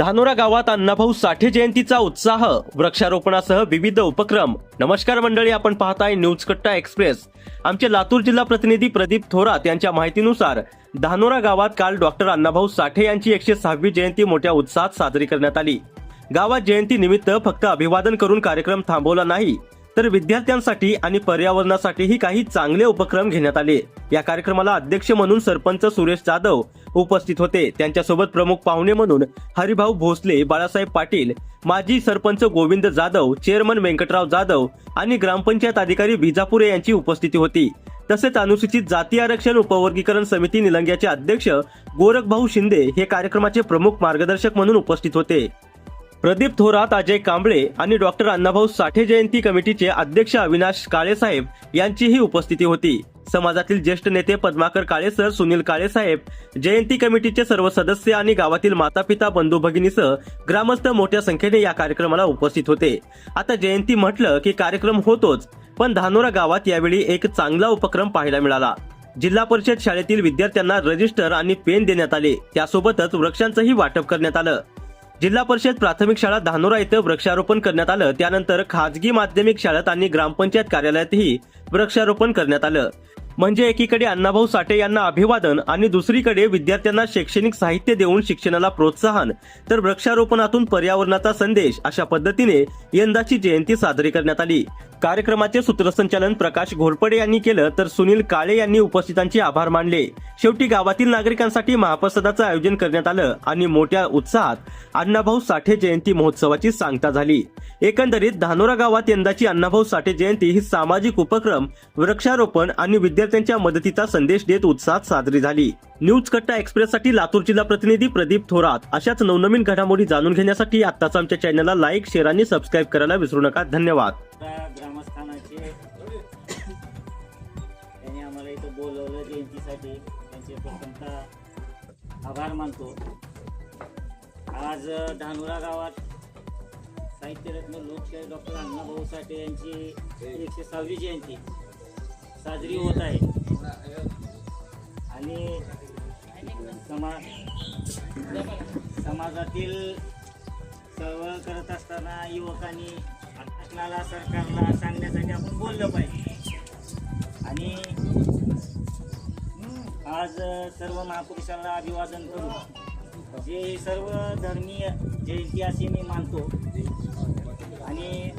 धानोरा गावात अण्णाभाऊ साठे जयंतीचा उत्साह, वृक्षारोपणासह विविध उपक्रम। नमस्कार मंडळी, आपण पाहताय न्यूज कट्टा एक्सप्रेस। आमचे लातूर जिल्हा प्रतिनिधी प्रदीप थोरात यांच्या माहितीनुसार धानोरा गावात काल डॉक्टर अण्णाभाऊ साठे यांची 106वी जयंती मोठ्या उत्साहात साजरी करण्यात आली। गावात जयंती निमित्त फक्त अभिवादन करून कार्यक्रम थांबवला नाही, तर विद्यार्थ्यांसाठी आणि पर्यावरणासाठीही काही चांगले उपक्रम घेण्यात आले। या कार्यक्रमाला अध्यक्ष म्हणून सरपंच सुरेश जाधव उपस्थित होते। त्यांच्यासोबत प्रमुख पाहुणे म्हणून हरिभाऊ भोसले, बाळासाहेब पाटील, माजी सरपंच गोविंद जाधव, चेअरमन व्यंकटराव जाधव आणि ग्रामपंचायत अधिकारी विजापुरे यांची उपस्थिती होती। तसेच अनुसूचित जाती आरक्षण उपवर्गीकरण समिती निलंग्याचे अध्यक्ष गोरखभाऊ शिंदे हे कार्यक्रमाचे प्रमुख मार्गदर्शक म्हणून उपस्थित होते। प्रदीप थोरात, अजय कांबळे आणि डॉक्टर अण्णाभाऊ साठे जयंती कमिटीचे अध्यक्ष अविनाश काळेसाहेब यांचीही उपस्थिती होती। समाजातील ज्येष्ठ नेते पद्माकर काळेसर, सुनील काळेसाहेब, जयंती कमिटीचे सर्व सदस्य आणि गावातील मातापिता, बंधू भगिनीसह ग्रामस्थ मोठ्या संख्येने या कार्यक्रमाला उपस्थित होते। आता जयंती म्हटलं की कार्यक्रम होतोच, पण धानोरा गावात यावेळी एक चांगला उपक्रम पाहायला मिळाला। जिल्हा परिषद शाळेतील विद्यार्थ्यांना रजिस्टर आणि पेन देण्यात आले, त्यासोबतच वृक्षांचंही वाटप करण्यात आलं। जिल्हा परिषद प्राथमिक शाळा धानोरा येथे वृक्षारोपण करण्यात आलं। त्यानंतर खाजगी माध्यमिक शाळेत आणि ग्रामपंचायत कार्यालयातही वृक्षारोपण करण्यात आलं। म्हणजे एकीकडे अण्णाभाऊ साठे यांना अभिवादन आणि दुसरीकडे विद्यार्थ्यांना शैक्षणिक साहित्य देऊन शिक्षणाला प्रोत्साहन, तर वृक्षारोपणातून पर्यावरणाचा संदेश, अशा पद्धतीने यंदाची जयंती साजरी करण्यात आली। कार्यक्रमाचे सूत्रसंचालन प्रकाश घोरपडे यांनी केलं, तर सुनील काळे यांनी उपस्थितांचे आभार मानले। शेवटी गावातील नागरिकांसाठी महाप्रसादाचं आयोजन करण्यात आलं आणि मोठ्या उत्साहात अण्णाभाऊ साठे जयंती महोत्सवाची सांगता झाली। एकंदरीत धानोरा गावात यंदाची अण्णाभाऊ साठे जयंती ही सामाजिक उपक्रम, वृक्षारोपण आणि विद्यार्थ्यांच्या मदतीचा संदेश देत उत्साहात साजरी झाली। न्यूज कट्टा एक्सप्रेससाठी लातूर जिल्हा प्रतिनिधी प्रदीप थोरात। अशाच नवनवीन घडामोडी जाणून घेण्यासाठी आत्ताच आमच्या चॅनलला लाईक, शेअर आणि सबस्क्राईब करायला विसरू नका। धन्यवाद। ग्रामस्थानाचे त्यांनी आम्हाला इथं बोलवलं जयंतीसाठी, त्यांचे प्रथमतः आभार मानतो। आज धानोरा गावात साहित्यरत्न लोकशाहीर डॉक्टर अण्णाभाऊ साठे यांची 106वी जयंती साजरी होत आहे आणि समाजातील चळवळ करत असताना युवकांनी शासनाला, सरकारला सांगण्यासाठी आपण बोललं पाहिजे। आणि आज सर्व महापुरुषांना अभिवादन करून जे सर्व धर्मीय जयंती असे मी मानतो आणि